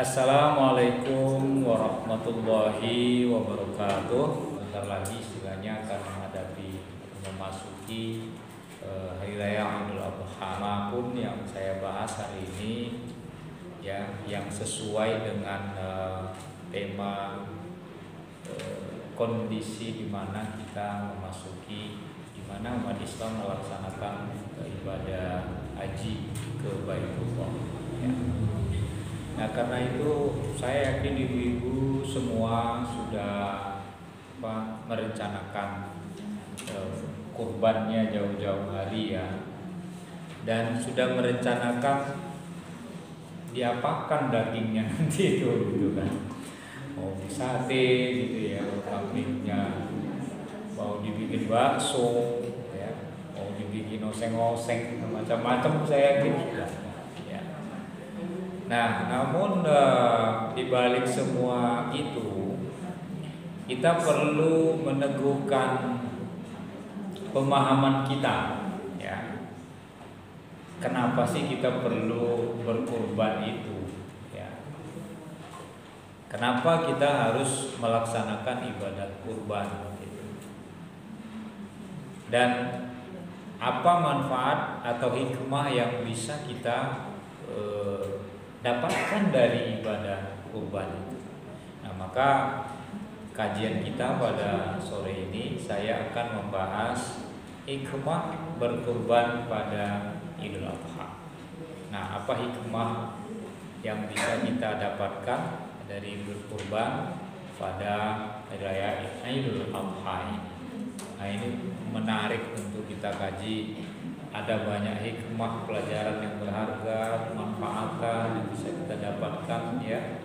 Assalamualaikum warahmatullahi wabarakatuh. Bentar lagi istilahnya akan menghadapi memasuki Hari Raya Idul Adha. Pun yang saya bahas hari ini ya, yang sesuai dengan tema kondisi di mana kita memasuki, di mana umat Islam melaksanakan ibadah haji ke Baitullah. Ya. Nah, karena itu saya yakin ibu-ibu semua sudah merencanakan kurbannya jauh-jauh hari ya, dan sudah merencanakan diapakan dagingnya nanti itu gitu kan, mau sate gitu ya, mau kambingnya mau dibikin bakso ya, mau dibikin oseng-oseng macam-macam, saya yakin sudah. Nah, namun di balik semua itu kita perlu meneguhkan pemahaman kita, ya. Kenapa sih kita perlu berkurban itu, ya? Kenapa kita harus melaksanakan ibadah kurban gitu? Dan apa manfaat atau hikmah yang bisa kita dapatkan dari ibadah kurban itu. Nah, maka kajian kita pada sore ini saya akan membahas hikmah berkurban pada Idul Adha. Nah, apa hikmah yang bisa kita dapatkan dari berkurban pada Hari Raya Idul Adha ini? Nah, ini menarik untuk kita kaji. Ada banyak hikmah, pelajaran yang berharga, manfaatan yang bisa kita dapatkan ya.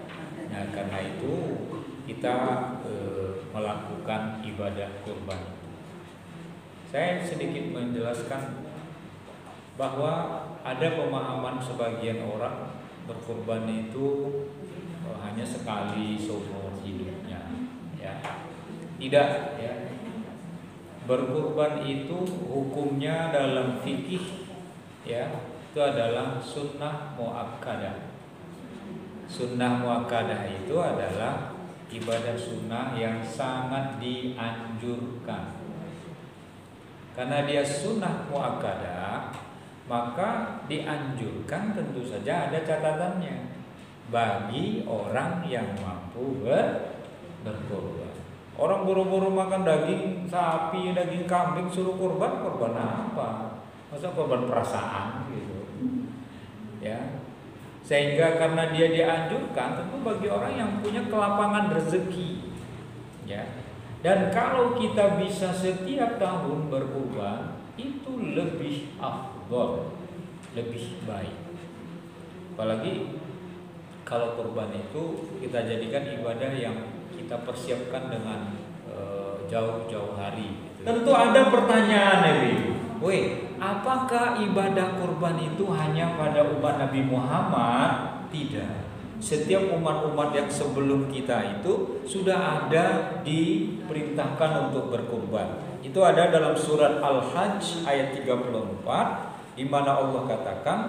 Nah, karena itu kita melakukan ibadah kurban. Saya sedikit menjelaskan bahwa ada pemahaman sebagian orang berkurban itu hanya sekali seumur hidupnya ya. Tidak ya. Berkurban itu hukumnya dalam fikih ya, itu adalah sunnah muakkadah. Sunnah muakkadah itu adalah ibadah sunnah yang sangat dianjurkan. Karena dia sunnah muakkadah, maka dianjurkan, tentu saja ada catatannya, bagi orang yang mampu berkurban. Orang buru-buru makan daging sapi, daging kambing, suruh kurban apa? Masa kurban perasaan gitu. Ya. Sehingga karena dia dianjurkan, tentu bagi orang yang punya kelapangan rezeki. Ya. Dan kalau kita bisa setiap tahun berkurban, itu lebih afdol, lebih baik. Apalagi kalau kurban itu kita jadikan ibadah yang kita persiapkan dengan jauh-jauh hari gitu. Tentu ada pertanyaan Ibu. Apakah ibadah kurban itu hanya pada umat Nabi Muhammad? Tidak. Setiap umat-umat yang sebelum kita itu sudah ada diperintahkan untuk berkurban. Itu ada dalam surat Al-Hajj ayat 34 di mana Allah katakan,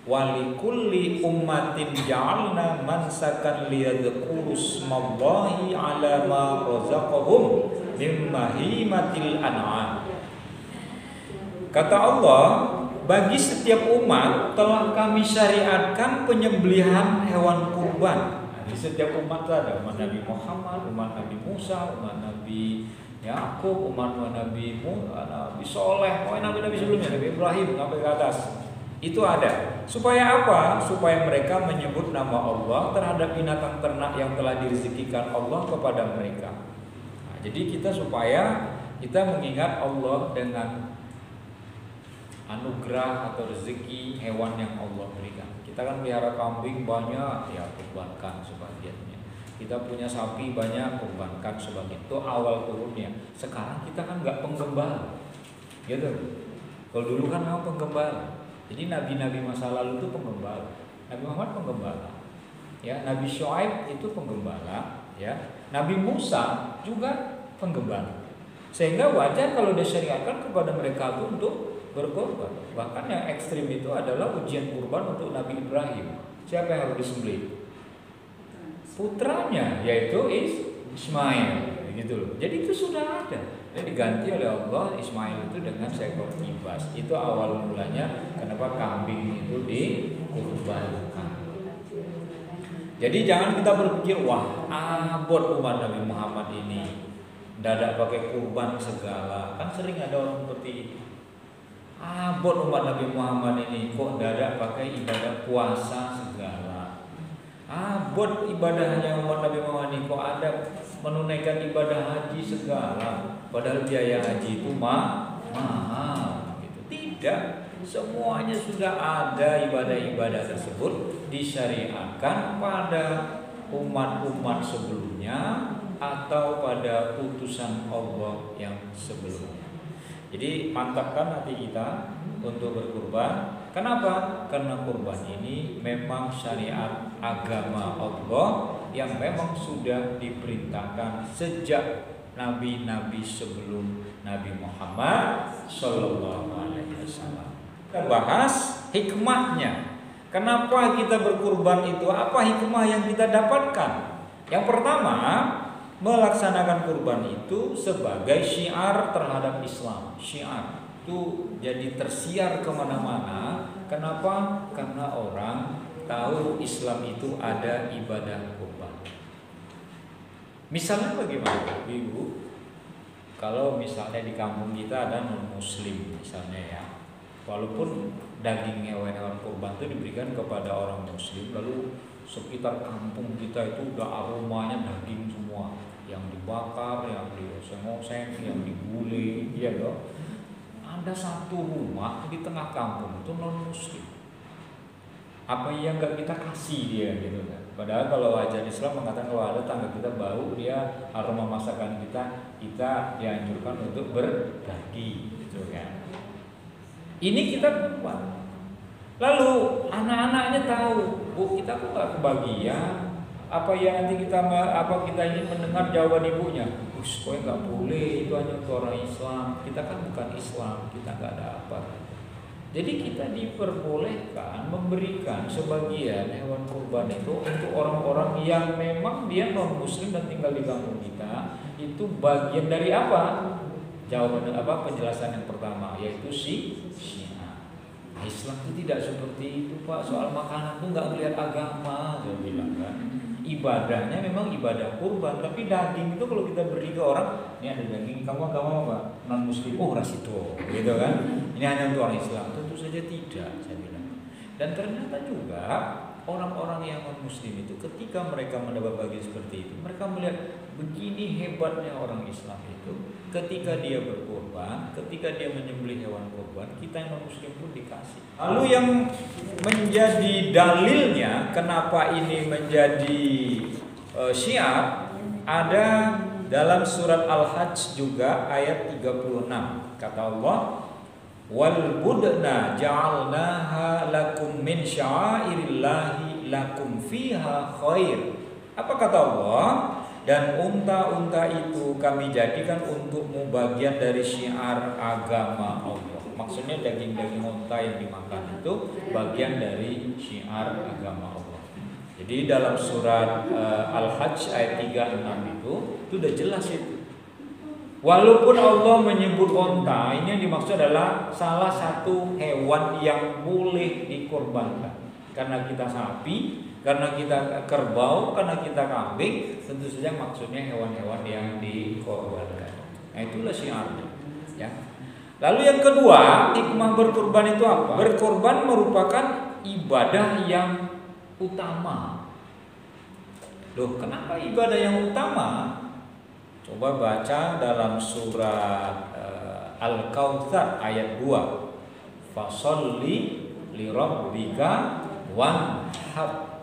walikulli ummatin ja'alna mansakan liyadhkuru smallahi ala ma razaqahum min mahimatil an'am. Kata Allah, bagi setiap umat telah kami syariatkan penyembelihan hewan kurban. Di setiap umat ada umat Nabi Muhammad, umat Nabi Musa, umat Nabi Yakub, umat Nabi Soleh, nabi-nabi sebelumnya, Nabi Ibrahim sampai ke atas. Itu ada. Supaya apa? Supaya mereka menyebut nama Allah terhadap binatang ternak yang telah direzekikan Allah kepada mereka. Nah, jadi kita supaya kita mengingat Allah dengan anugerah atau rezeki hewan yang Allah berikan. Kita kan pelihara kambing banyak, ya kurbankan sebagiannya. Kita punya sapi banyak, kurbankan sebagian. Itu awal turunnya. Sekarang kita kan nggak penggembala, gitu. Kalau dulu kan memang penggembala. Jadi nabi-nabi masa lalu itu penggembala. Nabi Muhammad penggembala. Ya, Nabi Syuaib itu penggembala, ya. Nabi Musa juga penggembala. Sehingga wajar kalau disyariatkan kepada mereka itu untuk berkorban. Bahkan yang ekstrim itu adalah ujian kurban untuk Nabi Ibrahim. Siapa yang harus disembelih? putranya yaitu Ismail, gitu loh. Jadi itu sudah ada. Jadi diganti oleh Allah Ismail itu dengan seekor kibas. Itu awal mulanya kenapa kambing itu dikurbankan. Jadi jangan kita berpikir wah abot umat Nabi Muhammad ini dadak pakai kurban segala. Kan sering ada orang seperti itu. Abot umat Nabi Muhammad ini kok dadak pakai ibadah puasa segala. Abot ibadahnya umat Nabi Muhammad ini kok ada menunaikan ibadah haji segala. Padahal biaya haji itu mahal gitu. Tidak, semuanya sudah ada ibadah-ibadah tersebut disyariatkan pada umat-umat sebelumnya atau pada utusan Allah yang sebelumnya. Jadi mantapkan hati kita untuk berkurban. Kenapa? Karena kurban ini memang syariat agama Allah yang memang sudah diperintahkan sejak nabi-nabi sebelum Nabi Muhammad Sallallahu Alaihi Wasallam. Kita bahas hikmahnya. Kenapa kita berkurban itu? Apa hikmah yang kita dapatkan? Yang pertama, melaksanakan kurban itu sebagai syiar terhadap Islam. Syiar itu jadi tersiar kemana-mana. Kenapa? Karena orang tahu Islam itu ada ibadah kurban. Misalnya bagaimana, Ibu? Kalau misalnya di kampung kita ada non-muslim misalnya ya, walaupun daging hewan-hewan kurban itu diberikan kepada orang muslim, lalu sekitar kampung kita itu udah aromanya daging semua, yang dibakar, yang dioseng-oseng, yang digulai, ya loh. Ada satu rumah di tengah kampung itu non-muslim. Apa yang nggak kita kasih dia gitu kan? Padahal kalau ajaran Islam mengatakan kalau ada tangga kita bau, dia aroma masakan kita dianjurkan untuk berbagi, gitu kan? Ini kita kurban. Lalu anak-anaknya tahu, Bu, kita kok nggak kebagian? Apa yang nanti kita ingin mendengar jawaban ibunya? Us, kok nggak boleh, itu hanya untuk orang Islam. Kita kan bukan Islam, kita nggak ada apa. Jadi kita diperbolehkan memberikan sebagian hewan kurban itu untuk orang-orang yang memang dia non muslim dan tinggal di kampung kita. Itu bagian dari apa? Jawaban apa? Penjelasan yang pertama yaitu syiar. Islam itu tidak seperti itu, Pak. Soal makanan itu nggak melihat agama, saya bilang kan. Ibadahnya memang ibadah kurban, tapi daging itu kalau kita beri ke orang, ini ada daging, kamu agama apa? Non muslim, oh ras itu, gitu kan? Ini hanya untuk orang Islam, tentu saja tidak, saya bilang. Dan ternyata juga orang-orang yang non muslim itu ketika mereka mendapat bagian seperti itu, mereka melihat begini hebatnya orang Islam itu, ketika dia berkorban, ketika dia menyembelih hewan kurban, kita yang non muslim pun dikasih. Lalu yang menjadi dalilnya kenapa ini menjadi syiar ada dalam surat Al-Hajj juga ayat 36. Kata Allah, wal budna ja'alnaha lakum min sya'airillahi lakum fiha khair. Apa kata Allah? Dan unta-unta itu kami jadikan untukmu bagian dari syiar agama Allah. Maksudnya daging-daging unta yang dimakan itu bagian dari syiar agama Allah. Jadi dalam surat Al-Hajj ayat 36 itu sudah jelas itu. Walaupun Allah menyebut unta, ini yang dimaksud adalah salah satu hewan yang boleh dikorbankan. Karena kita sapi, karena kita kerbau, karena kita kambing, tentu saja maksudnya hewan-hewan yang dikorbankan. Nah, itulah syiarnya, ya. Lalu yang kedua, hikmah berkorban itu apa? Berkorban merupakan ibadah yang utama. Loh, kenapa ibadah yang utama? Coba baca dalam surat Al-Kautsar ayat 2. Fasholli li rabbika wanhar.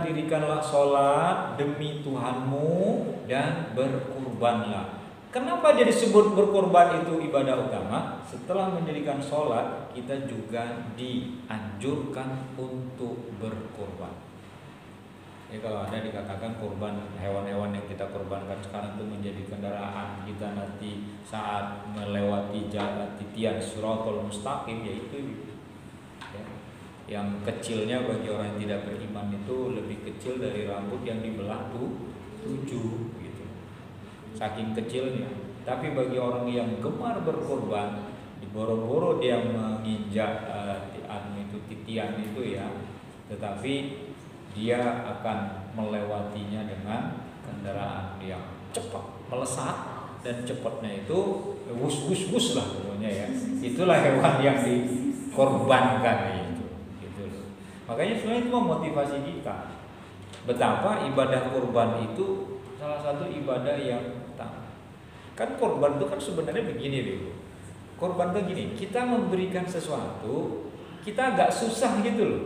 Dirikanlah sholat demi Tuhanmu dan berkurbanlah. Kenapa dia disebut berkorban itu ibadah utama? Setelah mendirikan sholat, kita juga dianjurkan untuk berkorban. Ya, kalau ada dikatakan korban hewan-hewan yang kita korbankan sekarang itu menjadi kendaraan kita nanti saat melewati jalan titian Shirathul Mustaqim, yaitu ya. Yang kecilnya bagi orang yang tidak beriman itu lebih kecil dari rambut yang dibelah 7 gitu. Saking kecilnya. Tapi bagi orang yang gemar berkorban, boro-boro dia menginjak titian itu ya, tetapi dia akan melewatinya dengan kendaraan yang cepat, melesat, dan cepatnya itu wus lah pokoknya ya. Itulah hewan yang dikorbankan itu. Gitu. Makanya sebenarnya itu memotivasi kita betapa ibadah kurban itu salah satu ibadah yang utama. Kan kurban itu kan sebenarnya begini deh. Kurban itu gini, kita memberikan sesuatu, kita agak susah gitu loh.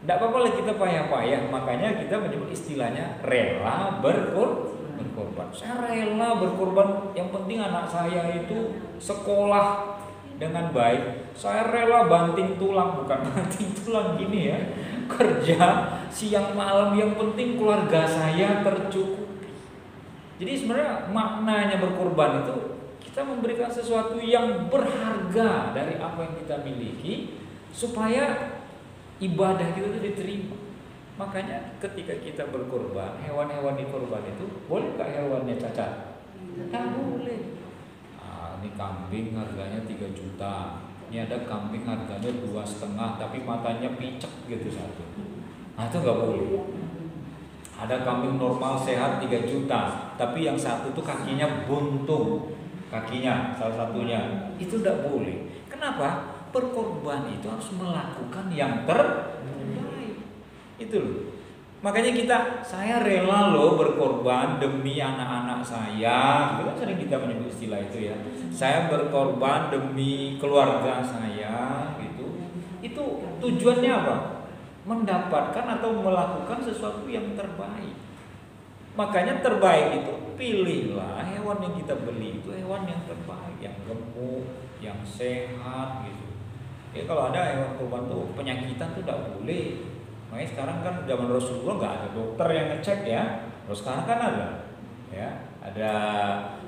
Tidak apa-apa lah kita payah-payah, makanya kita menyebut istilahnya rela berkorban. Saya rela berkorban, yang penting anak saya itu sekolah dengan baik. Saya rela banting tulang, bukan banting tulang gini ya, kerja siang malam, yang penting keluarga saya tercukupi. Jadi sebenarnya maknanya berkorban itu kita memberikan sesuatu yang berharga dari apa yang kita miliki supaya ibadah kita itu diterima. Makanya ketika kita berkorban, hewan-hewan di korban itu boleh nggak hewannya cacat? Nggak boleh. Ini kambing harganya 3 juta. Ini ada kambing harganya 2,5 tapi matanya picek gitu satu. Nah itu nggak boleh. Ada kambing normal sehat 3 juta, tapi yang satu tuh kakinya buntung, kakinya salah satunya. Itu nggak boleh. Kenapa? Berkorban itu harus melakukan yang terbaik. Itu loh. Makanya saya rela loh berkorban demi anak-anak saya. Itu kan sering kita menyebut istilah itu ya. Saya berkorban demi keluarga saya gitu. Itu tujuannya apa? Mendapatkan atau melakukan sesuatu yang terbaik. Makanya terbaik itu pilihlah hewan yang kita beli itu hewan yang terbaik, yang gemuk, yang sehat gitu. Ya kalau ada hewan kurban tuh penyakitan tuh tidak boleh. Makanya sekarang kan zaman Rasulullah nggak ada dokter yang ngecek ya. Terus sekarang kan ada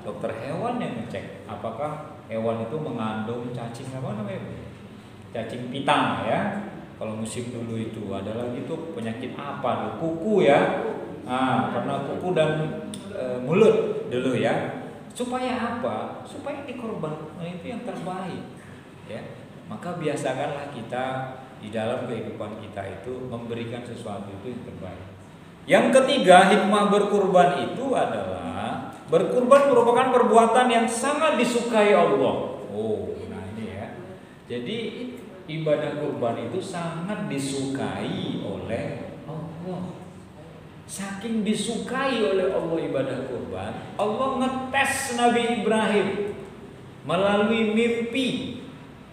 dokter hewan yang ngecek apakah hewan itu mengandung cacing apa namanya? Cacing pitang ya. Kalau musim dulu itu ada lagi tuh penyakit apa tuh, kuku ya. Karena kuku dan mulut dulu ya. Supaya apa? Supaya dikorban. Nah, itu yang terbaik ya. Maka biasakanlah kita di dalam kehidupan kita itu memberikan sesuatu itu yang terbaik. Yang ketiga, hikmah berkurban itu adalah berkurban merupakan perbuatan yang sangat disukai Allah. Nah ini ya. Jadi ibadah kurban itu sangat disukai oleh Allah. Saking disukai oleh Allah ibadah kurban, Allah ngetes Nabi Ibrahim melalui mimpi,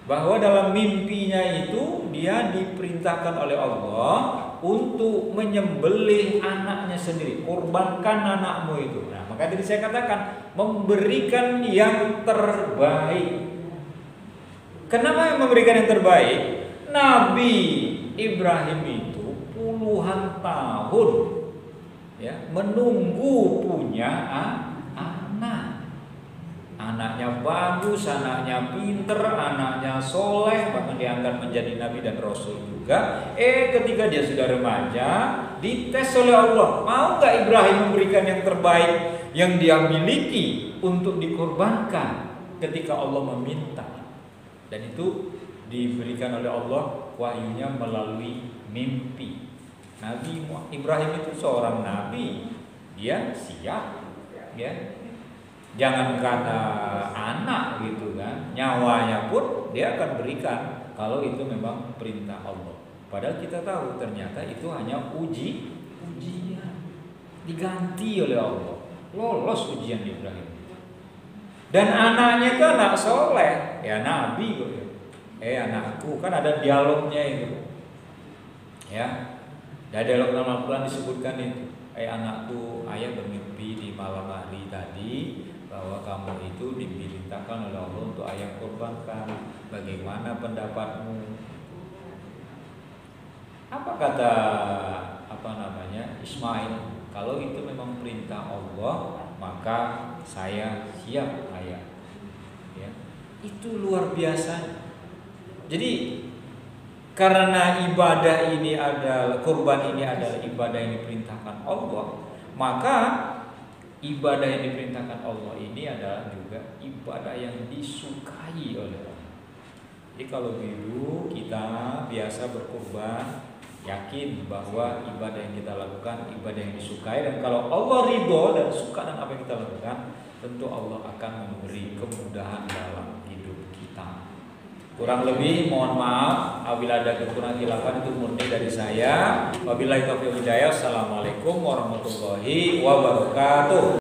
bahwa dalam mimpinya itu dia diperintahkan oleh Allah untuk menyembelih anaknya sendiri, korbankan anakmu itu. Nah, maka tadi saya katakan memberikan yang terbaik. Kenapa memberikan yang terbaik? Nabi Ibrahim itu puluhan tahun ya menunggu punya anak. Anaknya bagus, anaknya pinter, anaknya soleh, bahkan diangkat menjadi nabi dan rasul juga. Ketika dia sudah remaja, dites oleh Allah, mau gak Ibrahim memberikan yang terbaik yang dia miliki untuk dikorbankan ketika Allah meminta. Dan itu diberikan oleh Allah wahyunya melalui mimpi. Nabi Ibrahim itu seorang nabi, dia siap ya. Jangan kata anak gitu kan, nyawanya pun dia akan berikan kalau itu memang perintah Allah. Padahal kita tahu ternyata itu hanya ujian, diganti oleh Allah, lolos ujian Ibrahim. Dan anaknya itu anak soleh, ya nabi kok ya. Anakku, kan ada dialognya itu, ya. Dari dialog dalam Al-Quran disebutkan itu, anakku, ayah bermimpi di malam hari tadi bahwa kamu itu diperintahkan oleh Allah untuk ayah korbankan. Bagaimana pendapatmu? Apa kata Ismail? Kalau itu memang perintah Allah, maka saya siap ayah. Ya. Itu luar biasa. Jadi karena ibadah ini adalah kurban ini adalah ibadah yang diperintahkan Allah, maka ibadah yang diperintahkan Allah ini adalah juga ibadah yang disukai oleh Allah. Jadi kalau dulu kita biasa berkurban, yakin bahwa ibadah yang kita lakukan ibadah yang disukai, dan kalau Allah ridho dan suka dengan apa yang kita lakukan, tentu Allah akan memberi kemudahan dalam hidup kita. Kurang lebih mohon maaf apabila ada kekurangan khilafan, itu murni dari saya. Wabillahi taufiq wal hidayah. Assalamualaikum warahmatullahi wabarakatuh.